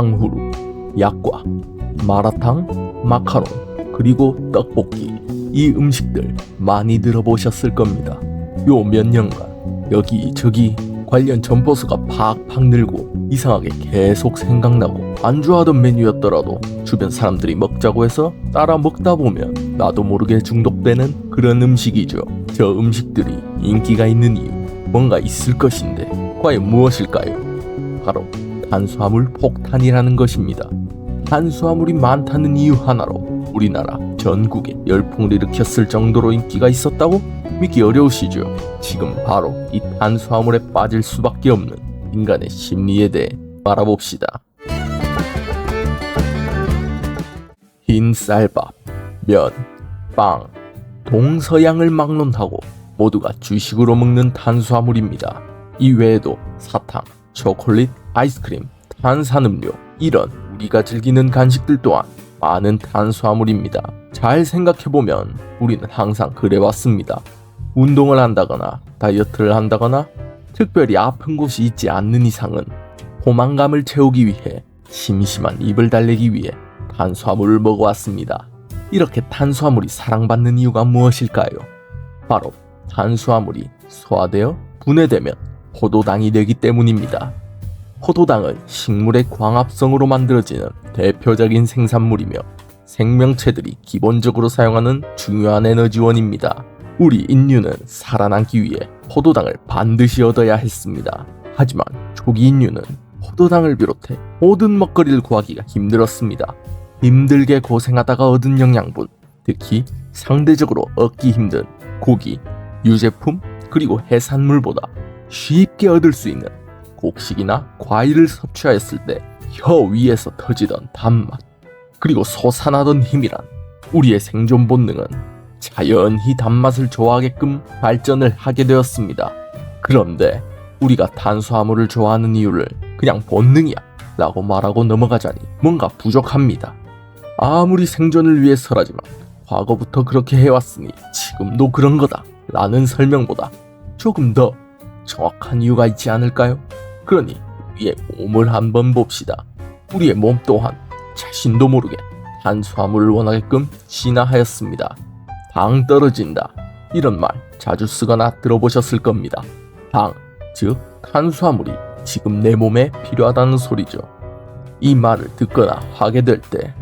탕후루, 약과, 마라탕, 마카롱, 그리고 떡볶이. 이 음식들 많이 들어보셨을 겁니다. 요 몇 년간 여기저기 관련 점포수가 팍팍 늘고 이상하게 계속 생각나고 안 좋아하던 메뉴였더라도 주변 사람들이 먹자고 해서 따라 먹다 보면 나도 모르게 중독되는 그런 음식이죠. 저 음식들이 인기가 있는 이유 뭔가 있을 것인데 과연 무엇일까요? 바로 탄수화물 폭탄이라는 것입니다. 탄수화물이 많다는 이유 하나로 우리나라 전국에 열풍을 일으켰을 정도로 인기가 있었다고? 믿기 어려우시죠? 지금 바로 이 탄수화물에 빠질 수밖에 없는 인간의 심리에 대해 알아봅시다. 흰 쌀밥, 면, 빵, 동서양을 막론하고 모두가 주식으로 먹는 탄수화물입니다. 이 외에도 사탕, 초콜릿, 아이스크림, 탄산음료 이런 우리가 즐기는 간식들 또한 많은 탄수화물입니다. 잘 생각해보면 우리는 항상 그래왔습니다. 운동을 한다거나 다이어트를 한다거나 특별히 아픈 곳이 있지 않는 이상은 포만감을 채우기 위해 심심한 입을 달래기 위해 탄수화물을 먹어왔습니다. 이렇게 탄수화물이 사랑받는 이유가 무엇일까요? 바로 탄수화물이 소화되어 분해되면 포도당이 되기 때문입니다. 포도당은 식물의 광합성으로 만들어지는 대표적인 생산물이며 생명체들이 기본적으로 사용하는 중요한 에너지원입니다. 우리 인류는 살아남기 위해 포도당을 반드시 얻어야 했습니다. 하지만 초기 인류는 포도당을 비롯해 모든 먹거리를 구하기가 힘들었습니다. 힘들게 고생하다가 얻은 영양분, 특히 상대적으로 얻기 힘든 고기, 유제품, 그리고 해산물보다 쉽게 얻을 수 있는 곡식이나 과일을 섭취하였을 때 혀 위에서 터지던 단맛, 그리고 솟아나던 힘이란 우리의 생존 본능은 자연히 단맛을 좋아하게끔 발전을 하게 되었습니다. 그런데 우리가 탄수화물을 좋아하는 이유를 그냥 본능이야 라고 말하고 넘어가자니 뭔가 부족합니다. 아무리 생존을 위해서라지만 과거부터 그렇게 해왔으니 지금도 그런 거다 라는 설명보다 조금 더 정확한 이유가 있지 않을까요? 그러니 우리의 몸을 한번 봅시다. 우리의 몸 또한 자신도 모르게 탄수화물을 원하게끔 진화하였습니다. 당 떨어진다 이런 말 자주 쓰거나 들어보셨을 겁니다. 당, 즉 탄수화물이 지금 내 몸에 필요하다는 소리죠. 이 말을 듣거나 하게 될 때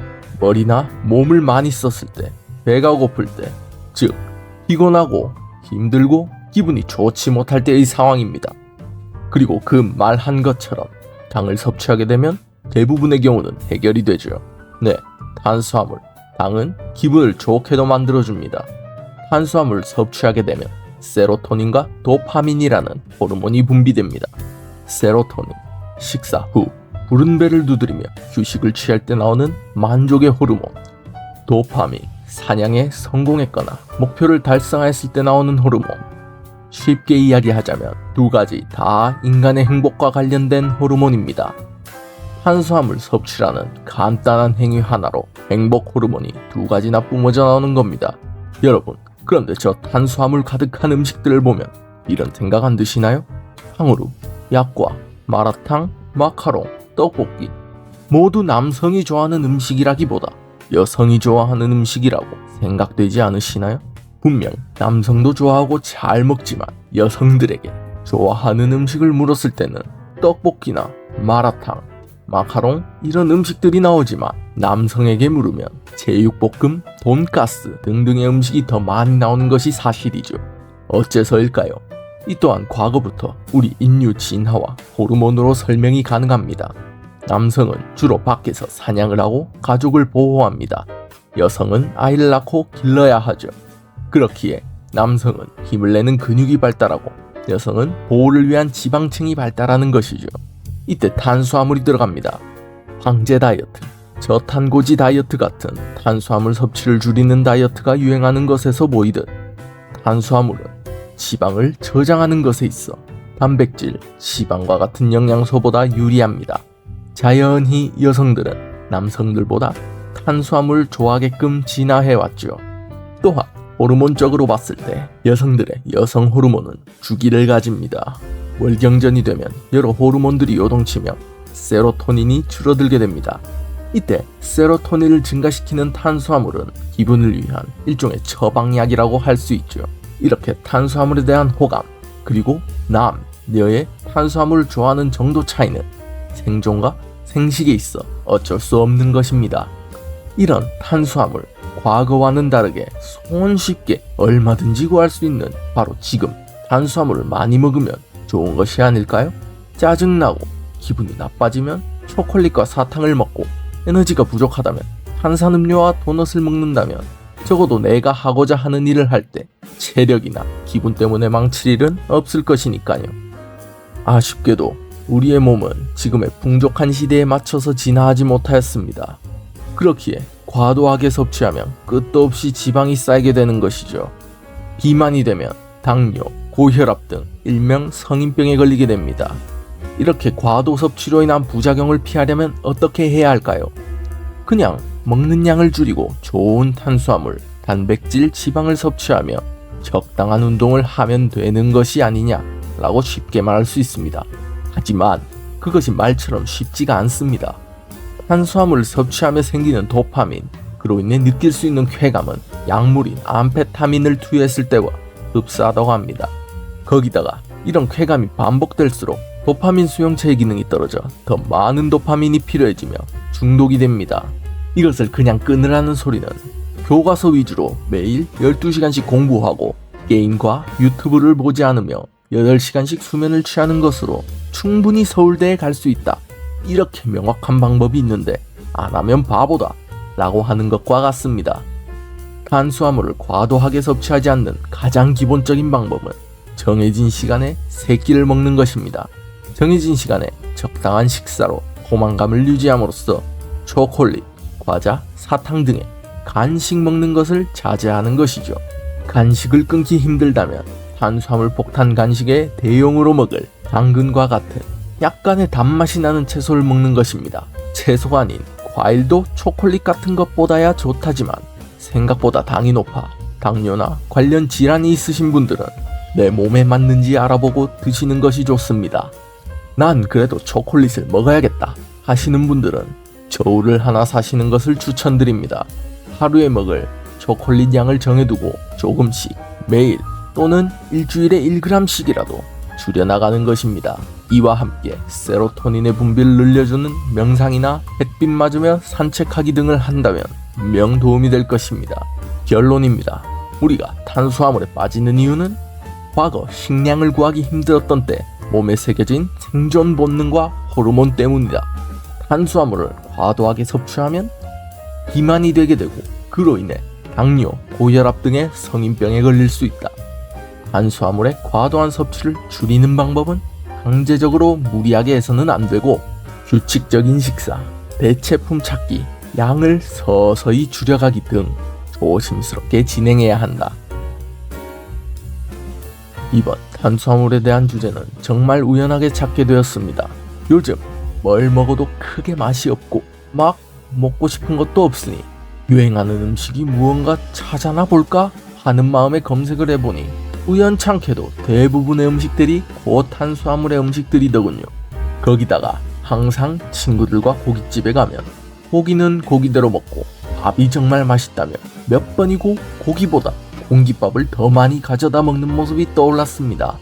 머리나 몸을 많이 썼을 때 배가 고플 때, 즉 피곤하고 힘들고 기분이 좋지 못할 때의 상황입니다. 그리고 그 말한 것처럼 당을 섭취하게 되면 대부분의 경우는 해결이 되죠. 네, 탄수화물, 당은 기분을 좋게도 만들어줍니다. 탄수화물을 섭취하게 되면 세로토닌과 도파민이라는 호르몬이 분비됩니다. 세로토닌, 식사 후 부른 배를 두드리며 휴식을 취할 때 나오는 만족의 호르몬. 도파민, 사냥에 성공했거나 목표를 달성하였을 때 나오는 호르몬. 쉽게 이야기하자면 두 가지 다 인간의 행복과 관련된 호르몬입니다. 탄수화물 섭취라는 간단한 행위 하나로 행복 호르몬이 두 가지나 뿜어져 나오는 겁니다. 여러분, 그런데 저 탄수화물 가득한 음식들을 보면 이런 생각 안 드시나요? 탕후루, 약과, 마라탕, 마카롱, 떡볶이 모두 남성이 좋아하는 음식이라기보다 여성이 좋아하는 음식이라고 생각되지 않으시나요? 분명 남성도 좋아하고 잘 먹지만 여성들에게 좋아하는 음식을 물었을 때는 떡볶이나 마라탕, 마카롱 이런 음식들이 나오지만 남성에게 물으면 제육볶음, 돈가스 등등의 음식이 더 많이 나오는 것이 사실이죠. 어째서일까요? 이 또한 과거부터 우리 인류 진화와 호르몬으로 설명이 가능합니다. 남성은 주로 밖에서 사냥을 하고 가족을 보호합니다. 여성은 아이를 낳고 길러야 하죠. 그렇기에 남성은 힘을 내는 근육이 발달하고 여성은 보호를 위한 지방층이 발달하는 것이죠. 이때 탄수화물이 들어갑니다. 황제 다이어트, 저탄고지 다이어트 같은 탄수화물 섭취를 줄이는 다이어트가 유행하는 것에서 보이듯 탄수화물은 지방을 저장하는 것에 있어 단백질, 지방과 같은 영양소보다 유리합니다. 자연히 여성들은 남성들보다 탄수화물을 좋아하게끔 진화해왔죠. 또한 호르몬적으로 봤을 때 여성들의 여성 호르몬은 주기를 가집니다. 월경전이 되면 여러 호르몬들이 요동치며 세로토닌이 줄어들게 됩니다. 이때 세로토닌을 증가시키는 탄수화물은 기분을 위한 일종의 처방약이라고 할 수 있죠. 이렇게 탄수화물에 대한 호감, 그리고 남, 여의 탄수화물을 좋아하는 정도 차이는 생존과 생식에 있어 어쩔 수 없는 것입니다. 이런 탄수화물, 과거와는 다르게 손쉽게 얼마든지 구할 수 있는 바로 지금 탄수화물을 많이 먹으면 좋은 것이 아닐까요? 짜증나고 기분이 나빠지면 초콜릿과 사탕을 먹고, 에너지가 부족하다면 탄산음료와 도넛을 먹는다면 적어도 내가 하고자 하는 일을 할 때 체력이나 기분 때문에 망칠 일은 없을 것이니까요. 아쉽게도 우리의 몸은 지금의 풍족한 시대에 맞춰서 진화하지 못하였습니다. 그렇기에 과도하게 섭취하면 끝도 없이 지방이 쌓이게 되는 것이죠. 비만이 되면 당뇨, 고혈압 등 일명 성인병에 걸리게 됩니다. 이렇게 과도 섭취로 인한 부작용을 피하려면 어떻게 해야 할까요? 그냥 먹는 양을 줄이고 좋은 탄수화물, 단백질, 지방을 섭취하며 적당한 운동을 하면 되는 것이 아니냐라고 쉽게 말할 수 있습니다. 하지만 그것이 말처럼 쉽지가 않습니다. 탄수화물을 섭취하며 생기는 도파민, 그로 인해 느낄 수 있는 쾌감은 약물인 암페타민을 투여했을 때와 흡사하다고 합니다. 거기다가 이런 쾌감이 반복될수록 도파민 수용체의 기능이 떨어져 더 많은 도파민이 필요해지며 중독이 됩니다. 이것을 그냥 끊으라는 소리는 교과서 위주로 매일 12시간씩 공부하고 게임과 유튜브를 보지 않으며 8시간씩 수면을 취하는 것으로 충분히 서울대에 갈 수 있다, 이렇게 명확한 방법이 있는데 안 하면 바보다 라고 하는 것과 같습니다. 탄수화물을 과도하게 섭취하지 않는 가장 기본적인 방법은 정해진 시간에 3끼를 먹는 것입니다. 정해진 시간에 적당한 식사로 포만감을 유지함으로써 초콜릿, 과자, 사탕 등의 간식 먹는 것을 자제하는 것이죠. 간식을 끊기 힘들다면 탄수화물 폭탄 간식에 대용으로 먹을 당근과 같은 약간의 단맛이 나는 채소를 먹는 것입니다. 채소가 아닌 과일도 초콜릿 같은 것보다야 좋다지만 생각보다 당이 높아 당뇨나 관련 질환이 있으신 분들은 내 몸에 맞는지 알아보고 드시는 것이 좋습니다. 난 그래도 초콜릿을 먹어야겠다 하시는 분들은 저울을 하나 사시는 것을 추천드립니다. 하루에 먹을 초콜릿 양을 정해두고 조금씩 매일 또는 일주일에 1g씩이라도 줄여나가는 것입니다. 이와 함께 세로토닌의 분비를 늘려주는 명상이나 햇빛 맞으며 산책하기 등을 한다면 분명 도움이 될 것입니다. 결론입니다. 우리가 탄수화물에 빠지는 이유는 과거 식량을 구하기 힘들었던 때 몸에 새겨진 생존 본능과 호르몬 때문이다. 탄수화물을 과도하게 섭취하면 비만이 되게 되고 그로 인해 당뇨, 고혈압 등의 성인병에 걸릴 수 있다. 탄수화물의 과도한 섭취를 줄이는 방법은 강제적으로 무리하게 해서는 안 되고 규칙적인 식사, 대체품 찾기, 양을 서서히 줄여가기 등 조심스럽게 진행해야 한다. 이번 탄수화물에 대한 주제는 정말 우연하게 찾게 되었습니다. 요즘 뭘 먹어도 크게 맛이 없고 막 먹고 싶은 것도 없으니 유행하는 음식이 무언가 찾아나 볼까 하는 마음에 검색을 해보니 우연찮게도 대부분의 음식들이 고탄수화물의 음식들이더군요. 거기다가 항상 친구들과 고깃집에 가면 고기는 고기대로 먹고 밥이 정말 맛있다며 몇 번이고 고기보다 공깃밥을 더 많이 가져다 먹는 모습이 떠올랐습니다.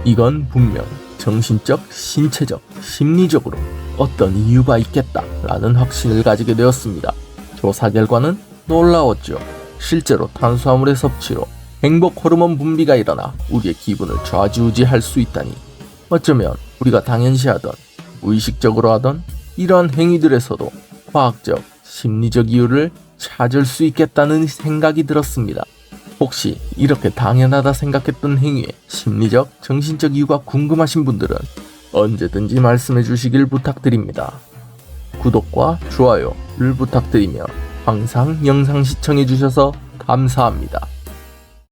이건 분명 정신적, 신체적, 심리적으로 어떤 이유가 있겠다라는 확신을 가지게 되었습니다. 조사 결과는 놀라웠죠. 실제로 탄수화물의 섭취로 행복 호르몬 분비가 일어나 우리의 기분을 좌지우지할 수 있다니, 어쩌면 우리가 당연시하던 무의식적으로 하던 이러한 행위들에서도 과학적, 심리적 이유를 찾을 수 있겠다는 생각이 들었습니다. 혹시 이렇게 당연하다 생각했던 행위의 심리적, 정신적 이유가 궁금하신 분들은 언제든지 말씀해 주시길 부탁드립니다. 구독과 좋아요를 부탁드리며 항상 영상 시청해 주셔서 감사합니다.